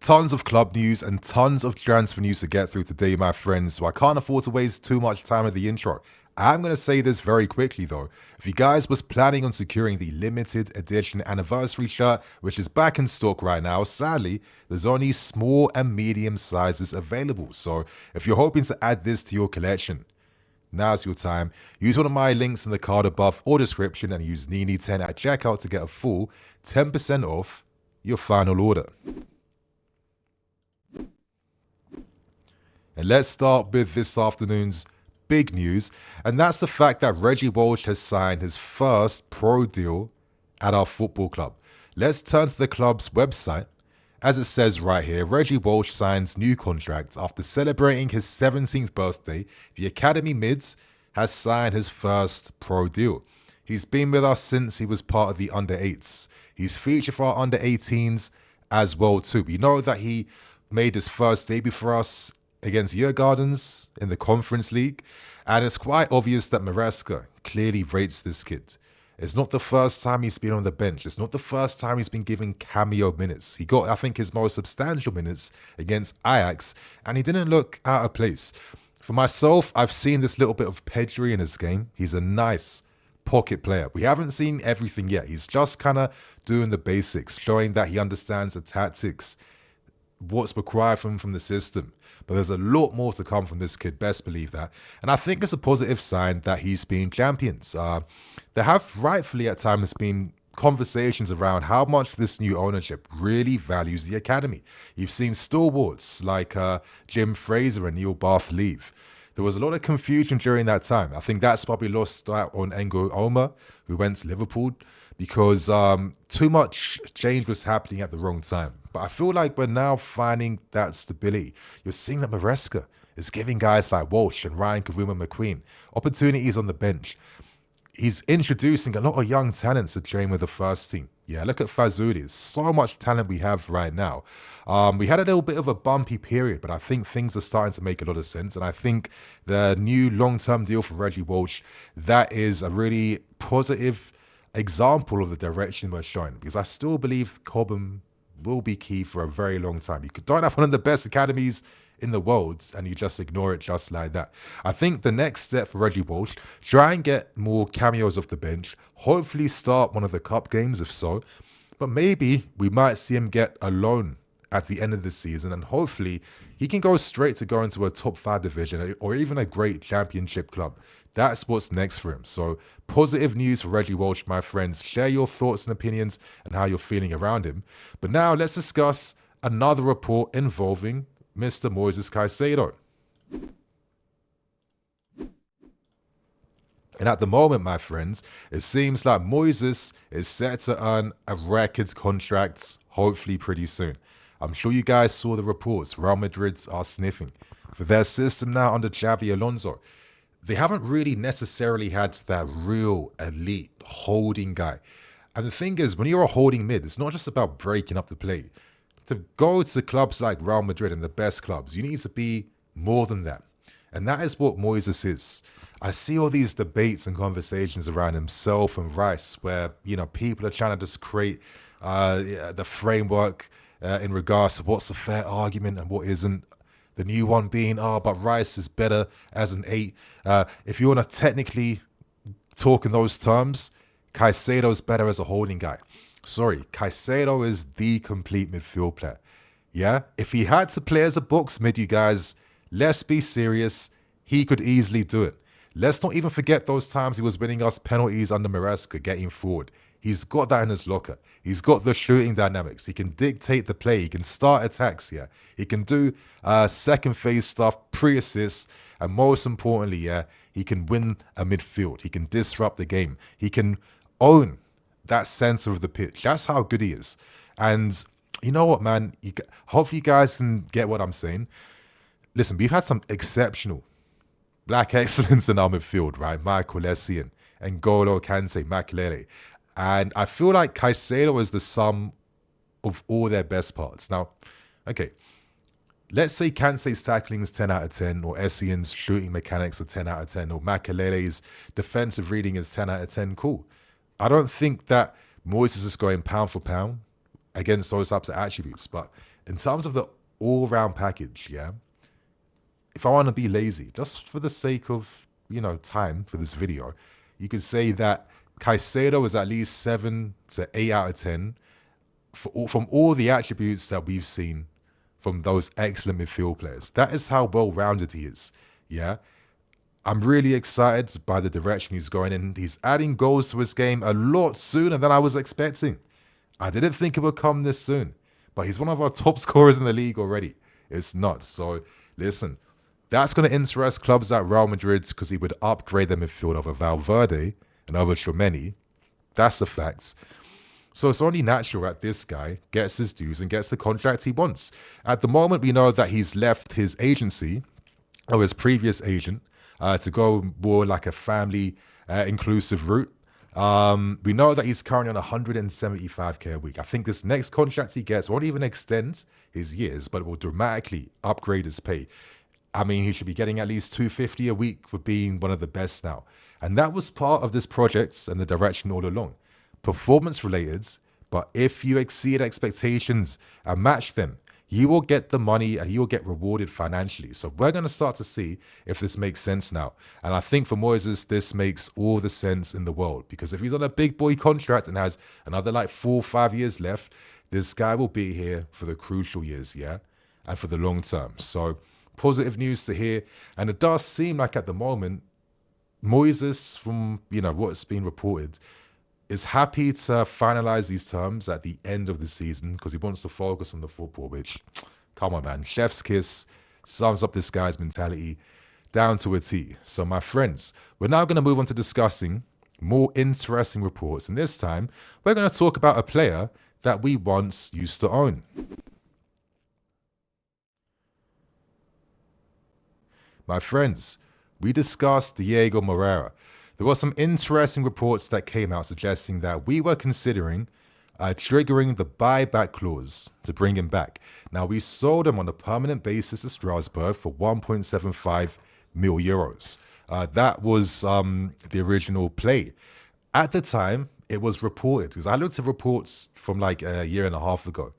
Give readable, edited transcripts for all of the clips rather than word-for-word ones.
tons of club news and tons of transfer news to get through today, my friends, so I can't afford to waste too much time at the intro. I'm going to say this very quickly though. If you guys was planning on securing the limited edition anniversary shirt, which is back in stock right now, sadly, there's only small and medium sizes available. So if you're hoping to add this to your collection, now's your time. Use one of my links in the card above or description and use Nini10 at checkout to get a full 10% off your final order. And let's start with this afternoon's big news, and that's the fact that Reggie Walsh has signed his first pro deal at our football club. Let's turn to the club's website. As it says right here, Reggie Walsh signs new contract after celebrating his 17th birthday. The Academy Mids has signed his first pro deal. He's been with us since he was part of the under-8s. He's featured for our under-18s as well too. We know that he made his first debut for us against Year Gardens in the Conference League, and it's quite obvious that Moreira clearly rates this kid. It's not the first time he's been on the bench. It's not the first time he's been given cameo minutes. He got, I think, his most substantial minutes against Ajax, and he didn't look out of place. For myself, I've seen this little bit of pedigree in his game. He's a nice pocket player. We haven't seen everything yet. He's just kind of doing the basics, showing that he understands the tactics, what's required from the system. But there's a lot more to come from this kid, best believe that. And I think it's a positive sign that he's been champions. There have rightfully at times been conversations around how much this new ownership really values the academy. You've seen stalwarts like Jim Fraser and Neil Bath leave. There was a lot of confusion during that time. I think that's probably lost out on Engo Oma, who went to Liverpool, because too much change was happening at the wrong time. But I feel like we're now finding that stability. You're seeing that Moreira is giving guys like Walsh and Ryan Kavuma McQueen opportunities on the bench. He's introducing a lot of young talents to train with the first team. Yeah, look at Fazuli. There's so much talent we have right now. We had a little bit of a bumpy period, but I think things are starting to make a lot of sense. And I think the new long-term deal for Reggie Walsh, that is a really positive example of the direction we're showing. Because I still believe Cobham will be key for a very long time. You don't have one of the best academies in the world and you just ignore it just like that. I think the next step for Reggie Walsh, try and get more cameos off the bench, hopefully start one of the cup games if so, but maybe we might see him get a loan at the end of the season, and hopefully he can go straight to go into a top 5 division or even a great championship club. That's what's next for him. So positive news for Reggie Walsh, my friends. Share your thoughts and opinions and how you're feeling around him. But now let's discuss another report involving Mr. Moises Caicedo. And at the moment, my friends, it seems like Moises is set to earn a record contract hopefully pretty soon. I'm sure you guys saw the reports. Real Madrid are sniffing for their system now under Xavi Alonso. They haven't really necessarily had that real elite holding guy. And the thing is, when you're a holding mid, it's not just about breaking up the play. To go to clubs like Real Madrid and the best clubs, you need to be more than that. And that is what Moises is. I see all these debates and conversations around himself and Rice where, you know, people are trying to just create the framework in regards to what's a fair argument and what isn't. The new one being, but Rice is better as an 8. If you want to technically talk in those terms, Caicedo's better as a holding guy. Sorry, Caicedo is the complete midfield player. Yeah? If he had to play as a box mid, you guys, let's be serious, he could easily do it. Let's not even forget those times he was winning us penalties under Moreira, getting forward. He's got that in his locker. He's got the shooting dynamics. He can dictate the play. He can start attacks here. He can do second phase stuff, pre-assists, and most importantly, yeah, he can win a midfield. He can disrupt the game. He can own that center of the pitch. That's how good he is. And you know what, man? Hopefully you guys can get what I'm saying. Listen, we've had some exceptional black excellence in our midfield, right? Michael Essien, N'Golo Kante, Makelele. And I feel like Caicedo is the sum of all their best parts. Now, okay, let's say Kante's tackling is 10 out of 10, or Essien's shooting mechanics are 10 out of 10, or Makelele's defensive reading is 10 out of 10. Cool. I don't think that Moises is going pound for pound against those types of attributes. But in terms of the all-round package, yeah, if I want to be lazy, just for the sake of, time for this video, you could say that Caicedo is at least 7 to 8 out of 10 from all the attributes that we've seen from those excellent midfield players. That is how well-rounded he is, yeah? I'm really excited by the direction he's going in. He's adding goals to his game a lot sooner than I was expecting. I didn't think it would come this soon, but he's one of our top scorers in the league already. It's nuts. So listen, that's going to interest clubs at Real Madrid because he would upgrade their midfield over Valverde and over Tchouaméni. That's a fact. So it's only natural that this guy gets his dues and gets the contract he wants. At the moment, we know that he's left his agency, or his previous agent, to go more like a family inclusive route. We know that he's currently on 175k a week. I think this next contract he gets won't even extend his years, but it will dramatically upgrade his pay. I mean, he should be getting at least 250 a week for being one of the best now. And that was part of this project and the direction all along. Performance related, but if you exceed expectations and match them, you will get the money and you'll get rewarded financially. So we're going to start to see if this makes sense now. And I think for Moises, this makes all the sense in the world, because if he's on a big boy contract and has another like 4 or 5 years left, this guy will be here for the crucial years, yeah, and for the long term. So positive news to hear. And it does seem like at the moment, Moises, from what's been reported, is happy to finalize these terms at the end of the season because he wants to focus on the football, which, come on, man, chef's kiss sums up this guy's mentality down to a T. So, my friends, we're now going to move on to discussing more interesting reports. And this time, we're going to talk about a player that we once used to own. My friends, we discussed Diego Moreira. There were some interesting reports that came out suggesting that we were considering triggering the buyback clause to bring him back. Now, we sold him on a permanent basis to Strasbourg for 1.75 million euros. That was the original play. At the time, it was reported, because I looked at reports from like a year and a half ago,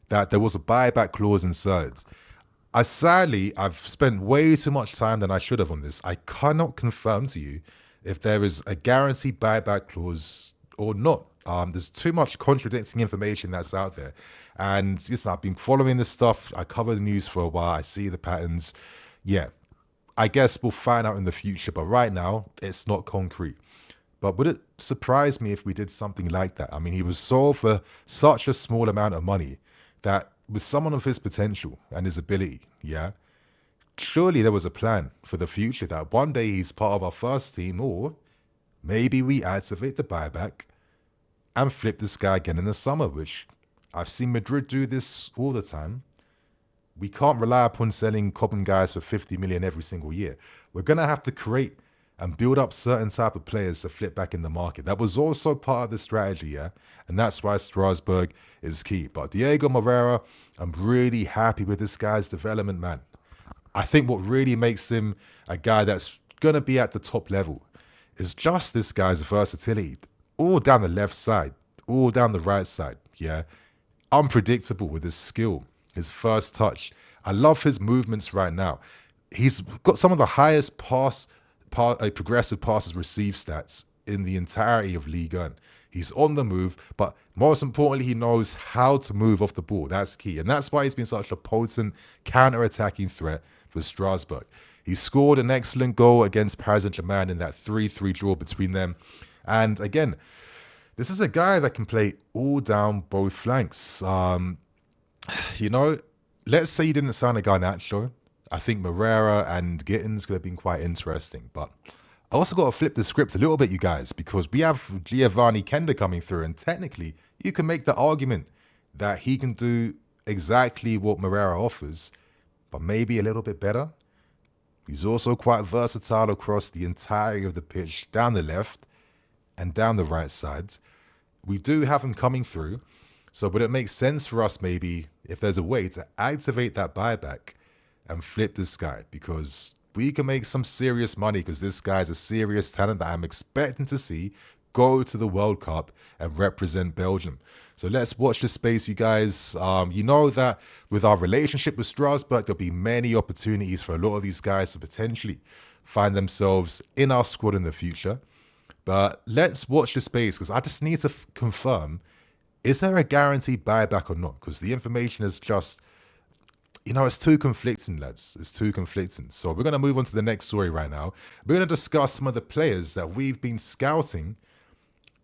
that there was a buyback clause inserted. Sadly, I've spent way too much time than I should have on this. I cannot confirm to you if there is a guaranteed buyback clause or not. There's too much contradicting information that's out there. And listen, I've been following this stuff. I cover the news for a while. I see the patterns. Yeah, I guess we'll find out in the future. But right now, it's not concrete. But would it surprise me if we did something like that? I mean, he was sold for such a small amount of money that with someone of his potential and his ability, yeah, surely there was a plan for the future that one day he's part of our first team, or maybe we activate the buyback and flip this guy again in the summer, which I've seen Madrid do this all the time. We can't rely upon selling common guys for 50 million every single year. We're going to have to create and build up certain type of players to flip back in the market. That was also part of the strategy, yeah? And that's why Strasbourg is key. But Diego Moreira, I'm really happy with this guy's development, man. I think what really makes him a guy that's going to be at the top level is just this guy's versatility. All down the left side, all down the right side, yeah? Unpredictable with his skill, his first touch. I love his movements right now. He's got some of the highest progressive passes received stats in the entirety of Ligue 1. He's on the move, but most importantly, he knows how to move off the ball. That's key. And that's why he's been such a potent counter-attacking threat for Strasbourg. He scored an excellent goal against Paris Saint-Germain in that 3-3 draw between them. And again, this is a guy that can play all down both flanks. Let's say you didn't sign a Garnacho. I think Moreira and Gittins could have been quite interesting. But I also got to flip the script a little bit, you guys, because we have Giovanni Kenda coming through. And technically, you can make the argument that he can do exactly what Moreira offers, but maybe a little bit better. He's also quite versatile across the entirety of the pitch, down the left and down the right sides. We do have him coming through. So would it make sense for us maybe, if there's a way to activate that buyback and flip this guy? Because we can make some serious money, because this guy's a serious talent that I'm expecting to see go to the World Cup and represent Belgium. So let's watch the space, you guys. You know that with our relationship with Strasbourg, there'll be many opportunities for a lot of these guys to potentially find themselves in our squad in the future. But let's watch the space because I just need to confirm, is there a guaranteed buyback or not? Because the information is just, it's too conflicting, lads. It's too conflicting. So we're going to move on to the next story right now. We're going to discuss some of the players that we've been scouting.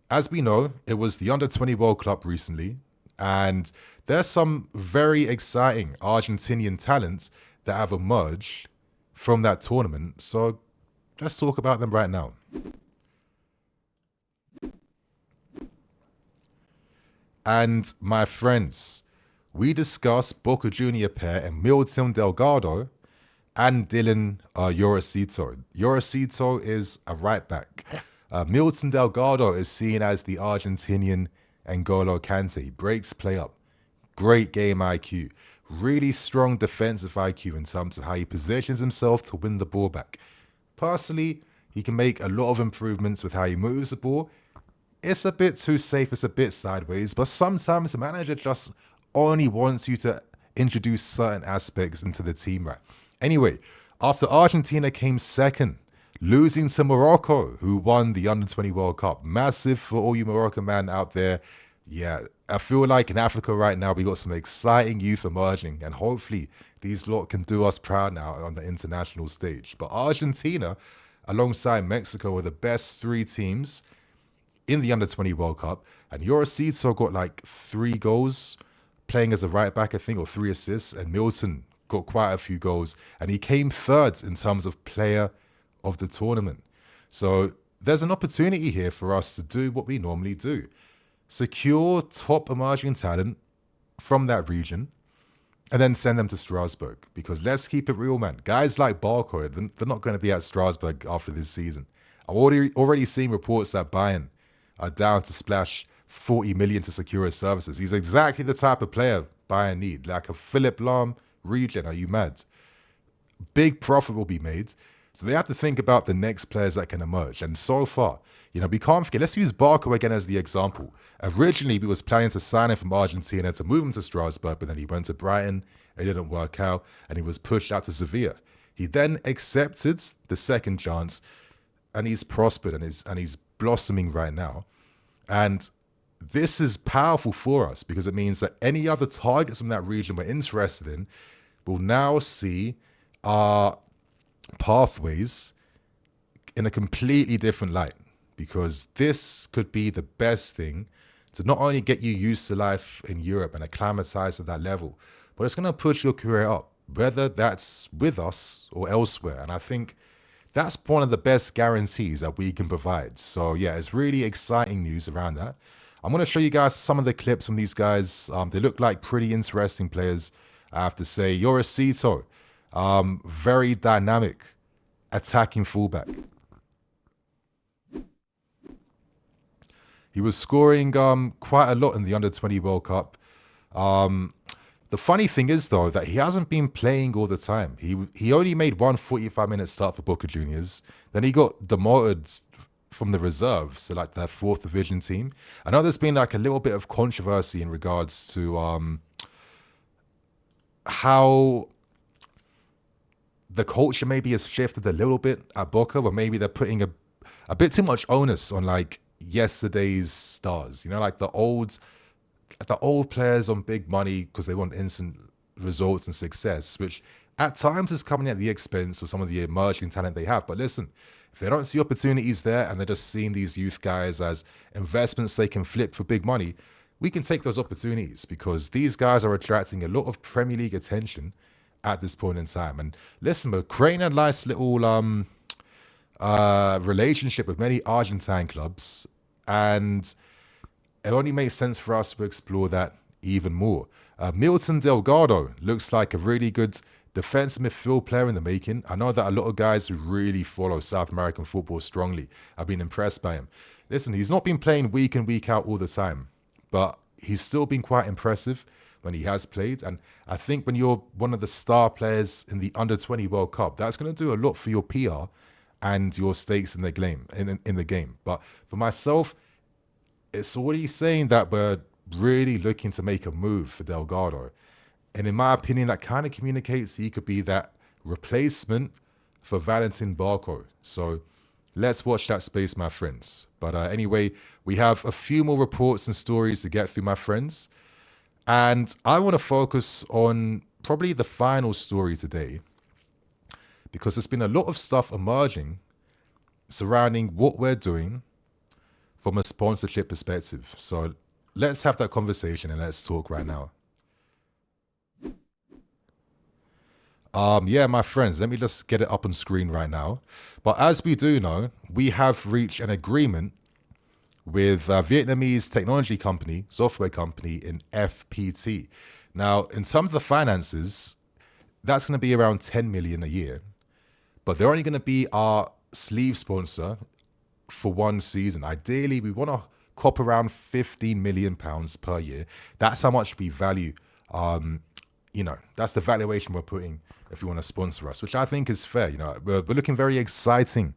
As we know, it was the Under-20 World Cup recently, and there's some very exciting Argentinian talents that have emerged from that tournament. So let's talk about them right now. And my friends, we discussed Boca Junior pair and Milton Delgado and Dylan Yorosito. Yorosito is a right back. Milton Delgado is seen as the Argentinian N'Golo Kante. Breaks play up. Great game IQ. Really strong defensive IQ in terms of how he positions himself to win the ball back. Personally, he can make a lot of improvements with how he moves the ball. It's a bit too safe, it's a bit sideways, but sometimes the manager just only wants you to introduce certain aspects into the team, right? Anyway, after Argentina came second, losing to Morocco, who won the Under-20 World Cup. Massive for all you Moroccan man out there. Yeah, I feel like in Africa right now, we got some exciting youth emerging, and hopefully these lot can do us proud now on the international stage. But Argentina, alongside Mexico, are the best three teams in the Under-20 World Cup, and Yorosito got like 3 goals playing as a right back, I think, or 3 assists, and Milton got quite a few goals, and he came third in terms of player of the tournament. So there's an opportunity here for us to do what we normally do. Secure top emerging talent from that region and then send them to Strasbourg. Because let's keep it real, man. Guys like Barco, they're not going to be at Strasbourg after this season. I'm already seeing reports that Bayern are down to splash 40 million to secure his services. He's exactly the type of player Bayern need. Like a Philipp Lahm regen. Are you mad? Big profit will be made. So they have to think about the next players that can emerge. And so far, we can't forget. Let's use Barco again as the example. Originally, we was planning to sign him from Argentina to move him to Strasbourg, but then he went to Brighton. It didn't work out, and he was pushed out to Sevilla. He then accepted the second chance, and he's prospered and he's blossoming right now. And this is powerful for us because it means that any other targets from that region we're interested in will now see our pathways in a completely different light, because this could be the best thing to not only get you used to life in Europe and acclimatize to that level, but it's going to push your career up, whether that's with us or elsewhere. And I think that's one of the best guarantees that we can provide. So yeah, it's really exciting news around that. I'm going to show you guys some of the clips from these guys. They look like pretty interesting players, I have to say. Yorosito, very dynamic attacking fullback. He was scoring quite a lot in the Under-20 World Cup. The funny thing is, though, that he hasn't been playing all the time. He only made one 45-minute start for Boca Juniors. Then he got demoted from the reserves to like their 4th division team. I know there's been like a little bit of controversy in regards to how the culture maybe has shifted a little bit at Boca, where maybe they're putting a bit too much onus on like yesterday's stars, like the old players on big money because they want instant results and success, which at times is coming at the expense of some of the emerging talent they have. But listen, if they don't see opportunities there and they're just seeing these youth guys as investments they can flip for big money, we can take those opportunities because these guys are attracting a lot of Premier League attention at this point in time. And listen, we're creating a nice little relationship with many Argentine clubs, and it only makes sense for us to explore that even more. Milton Delgado looks like a really good defensive midfield player in the making. I know that a lot of guys who really follow South American football strongly have been impressed by him. Listen, he's not been playing week in, week out all the time, but he's still been quite impressive when he has played. And I think when you're one of the star players in the Under-20 World Cup, that's going to do a lot for your PR and your stakes in the game. In the game, but for myself, it's already saying that we're really looking to make a move for Delgado, and in my opinion, that kind of communicates he could be that replacement for Valentin Barco. So let's watch that space, my friends. But anyway, we have a few more reports and stories to get through, my friends. And I want to focus on probably the final story today, because there's been a lot of stuff emerging surrounding what we're doing from a sponsorship perspective. So let's have that conversation and let's talk right now. Yeah, my friends, let me just get it up on screen right now. But as we do know, we have reached an agreement with a Vietnamese technology company, software company in FPT. Now, in terms of the finances, that's going to be around 10 million a year, but they're only going to be our sleeve sponsor for one season. Ideally, we want to cop around 15 million pounds per year. That's how much we value. That's the valuation we're putting if you want to sponsor us, which I think is fair. We're looking very exciting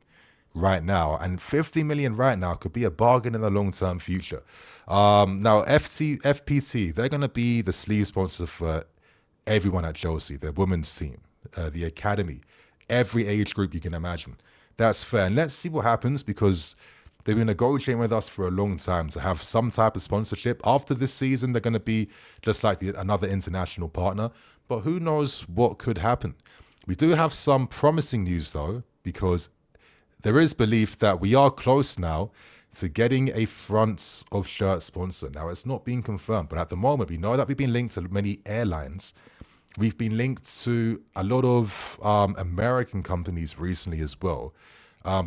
right now, and 50 million right now could be a bargain in the long-term future. Now, FPT, they're going to be the sleeve sponsor for everyone at Chelsea, the women's team, the academy, every age group you can imagine. That's fair. And let's see what happens, because they've been negotiating with us for a long time to have some type of sponsorship. After this season, they're going to be just like another international partner. But who knows what could happen. We do have some promising news, though, because there is belief that we are close now to getting a front of shirt sponsor. Now, it's not being confirmed, but at the moment, we know that we've been linked to many airlines. We've been linked to a lot of American companies recently as well.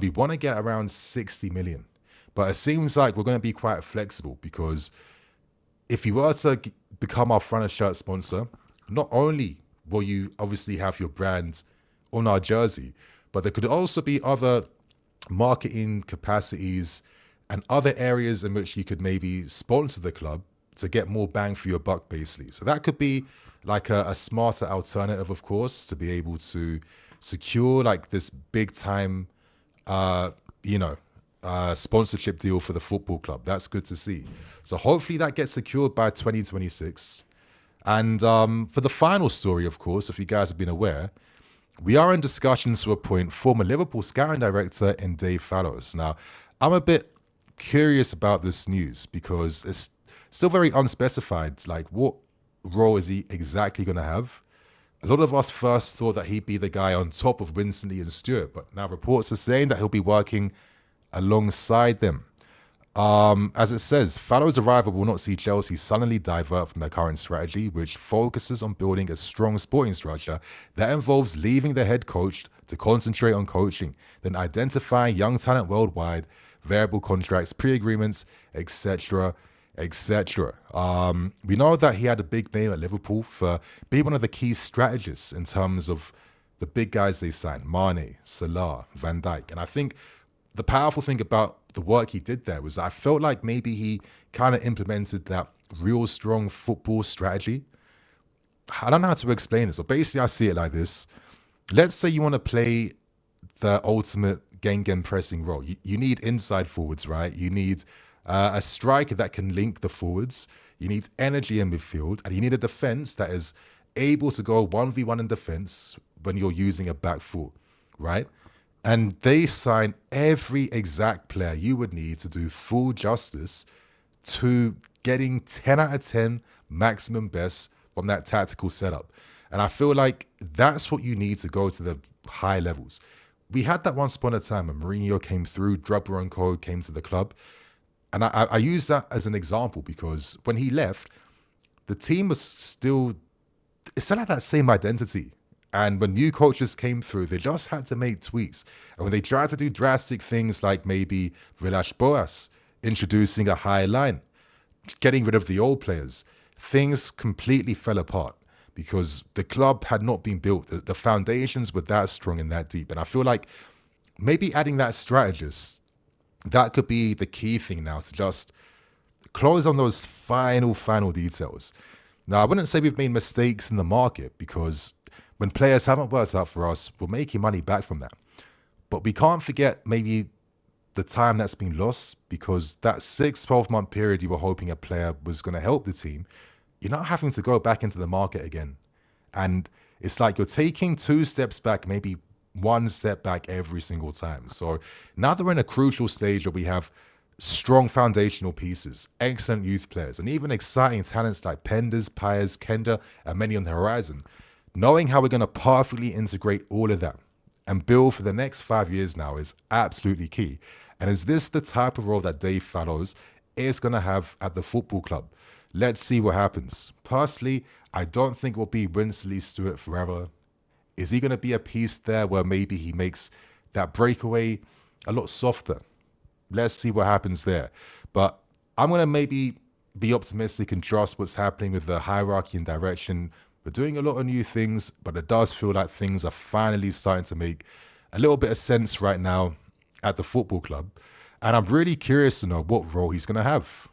We want to get around 60 million, but it seems like we're going to be quite flexible, because if you were to become our front of shirt sponsor, not only will you obviously have your brand on our jersey, but there could also be other marketing capacities and other areas in which you could maybe sponsor the club to get more bang for your buck, basically. So that could be like a smarter alternative, of course, to be able to secure like this big time, sponsorship deal for the football club. That's good to see. So hopefully that gets secured by 2026. And for the final story, of course, if you guys have been aware, we are in discussions to appoint former Liverpool scouting director in Dave Fallows. Now, I'm a bit curious about this news because it's still very unspecified. Like, what role is he exactly going to have? A lot of us first thought that he'd be the guy on top of Winsley and Stewart, but now reports are saying that he'll be working alongside them. As it says, Fallows' arrival will not see Chelsea suddenly divert from their current strategy, which focuses on building a strong sporting structure that involves leaving the head coach to concentrate on coaching, then identifying young talent worldwide, variable contracts, pre-agreements, etc., etc. We know that he had a big name at Liverpool for being one of the key strategists in terms of the big guys they signed, Mane, Salah, Van Dijk. And I think the powerful thing about the work he did there was I felt like maybe he kind of implemented that real strong football strategy. I don't know how to explain this. So basically, I see it like this. Let's say you want to play the ultimate game pressing role. You need inside forwards, right? You need a striker that can link the forwards. You need energy in midfield. And you need a defense that is able to go 1v1 in defense when you're using a back four, right? And they sign every exact player you would need to do full justice to getting 10 out of 10 maximum best from that tactical setup. And I feel like that's what you need to go to the high levels. We had that once upon a time when Mourinho came through, Drogba and co came to the club. And I use that as an example because when he left, the team was still had that same identity. And when new coaches came through, they just had to make tweaks. And when they tried to do drastic things like maybe Villas-Boas, introducing a high line, getting rid of the old players, things completely fell apart because the club had not been built. The foundations were that strong and that deep. And I feel like maybe adding that strategist, that could be the key thing now to just close on those final details. Now, I wouldn't say we've made mistakes in the market because when players haven't worked out for us, we're making money back from that. But we can't forget maybe the time that's been lost, because that 12 month period you were hoping a player was going to help the team, you're not having to go back into the market again. And it's like you're taking 2 steps back, maybe 1 step back every single time. So now that we're in a crucial stage where we have strong foundational pieces, excellent youth players, and even exciting talents like Penders, Pires, Kenda, and many on the horizon, knowing how we're going to perfectly integrate all of that and build for the next 5 years now is absolutely key. And is this the type of role that Dave Fallows is going to have at the football club? Let's see what happens. Personally, I don't think it will be Winsley Stewart forever. Is he going to be a piece there where maybe he makes that breakaway a lot softer? Let's see what happens there. But I'm going to maybe be optimistic and trust what's happening with the hierarchy and direction. We're doing a lot of new things, but it does feel like things are finally starting to make a little bit of sense right now at the football club. And I'm really curious to know what role he's going to have.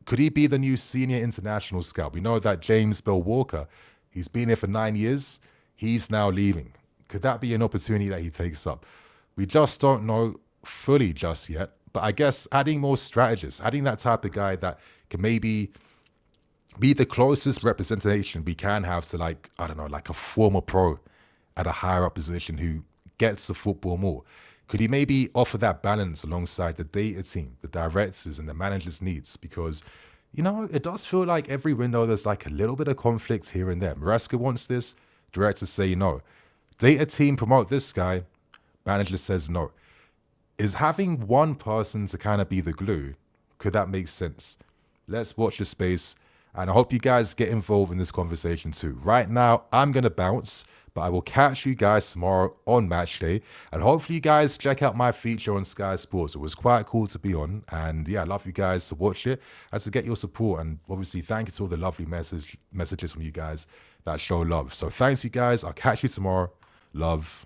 Could he be the new senior international scout? We know that James Bell Walker, he's been here for 9 years. He's now leaving. Could that be an opportunity that he takes up? We just don't know fully just yet. But I guess adding more strategists, adding that type of guy that can maybe be the closest representation we can have to, like, I don't know, like a former pro at a higher up position who gets the football more. Could he maybe offer that balance alongside the data team, the directors and the managers' needs? Because, it does feel like every window there's like a little bit of conflict here and there. Maresca wants this, directors say no. Data team promote this guy, manager says no. Is having one person to kind of be the glue, could that make sense? Let's watch the space. And I hope you guys get involved in this conversation too. Right now, I'm going to bounce, but I will catch you guys tomorrow on match day. And hopefully you guys check out my feature on Sky Sports. It was quite cool to be on. And yeah, I love you guys to watch it and to get your support. And obviously, thank you to all the lovely messages from you guys that show love. So thanks, you guys. I'll catch you tomorrow. Love.